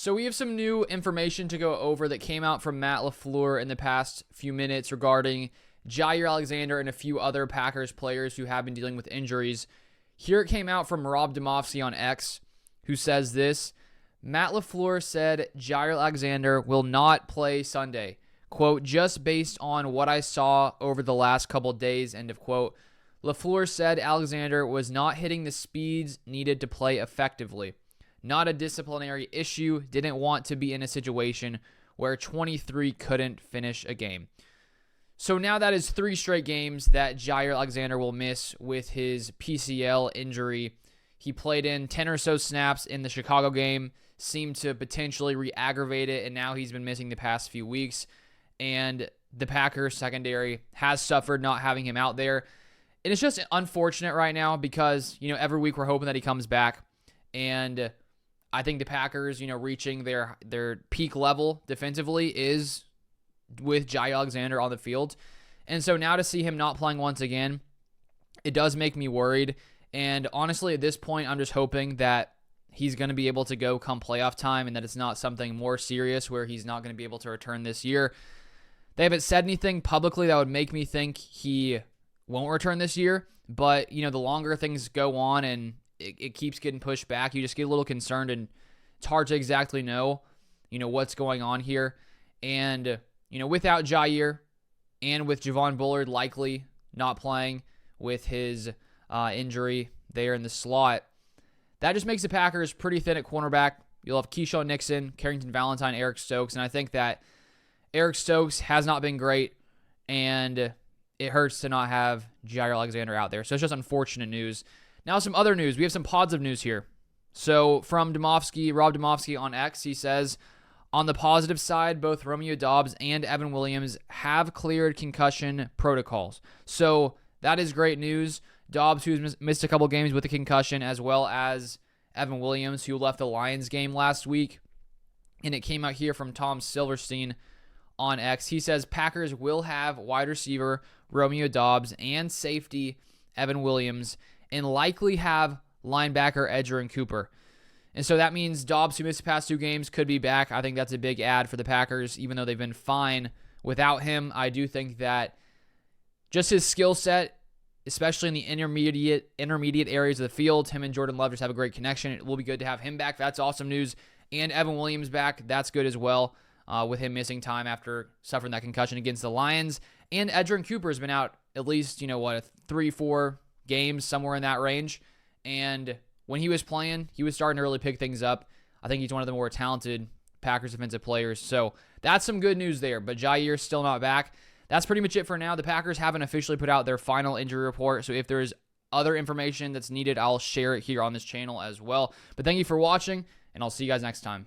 So we have some new information to go over that came out from Matt LaFleur in the past few minutes regarding Jaire Alexander and a few other Packers players who have been dealing with injuries. Here it came out from Rob Demovsky on X, who says this: Matt LaFleur said Jaire Alexander will not play Sunday. Quote, just based on what I saw over the last couple days, end of quote. LaFleur said Alexander was not hitting the speeds needed to play effectively. Not a disciplinary issue, didn't want to be in a situation where 23 couldn't finish a game. So now that is 3 straight games that Jaire Alexander will miss with his PCL injury. He played in 10 or so snaps in the Chicago game, seemed to potentially re-aggravate it, and now he's been missing the past few weeks. And the Packers secondary has suffered not having him out there. And it's just unfortunate right now because, every week we're hoping that he comes back. And I think the Packers, reaching their peak level defensively is with Jaire Alexander on the field. And so now to see him not playing once again, it does make me worried. And honestly, at this point, I'm just hoping that he's going to be able to go come playoff time and that it's not something more serious where he's not going to be able to return this year. They haven't said anything publicly that would make me think he won't return this year. But, the longer things go on and it keeps getting pushed back, you just get a little concerned, and it's hard to exactly know, what's going on here. And, without Jaire and with Javon Bullard likely not playing with his injury there in the slot, that just makes the Packers pretty thin at cornerback. You'll have Keyshawn Nixon, Carrington Valentine, Eric Stokes, and I think that Eric Stokes has not been great, and it hurts to not have Jaire Alexander out there. So it's just unfortunate news. Now some other news. We have some positive news here. So from Rob Demovsky on X, he says, on the positive side, both Romeo Doubs and Evan Williams have cleared concussion protocols. So that is great news. Doubs, who's missed a couple games with a concussion, as well as Evan Williams, who left the Lions game last week. And it came out here from Tom Silverstein on X. He says Packers will have wide receiver Romeo Doubs and safety Evan Williams, and likely have linebacker Edgerrin Cooper. And so that means Doubs, who missed the past 2 games, could be back. I think that's a big add for the Packers, even though they've been fine without him. I do think that just his skill set, especially in the intermediate areas of the field, him and Jordan Love just have a great connection. It will be good to have him back. That's awesome news. And Evan Williams back, that's good as well, with him missing time after suffering that concussion against the Lions. And Edgerrin Cooper has been out at least, 3-4 games, somewhere in that range. And when he was playing, he was starting to really pick things up. I think he's one of the more talented Packers defensive players. So that's some good news there. But Jaire's still not back. That's pretty much it for now. The Packers haven't officially put out their final injury report. So if there's other information that's needed, I'll share it here on this channel as well. But thank you for watching, and I'll see you guys next time.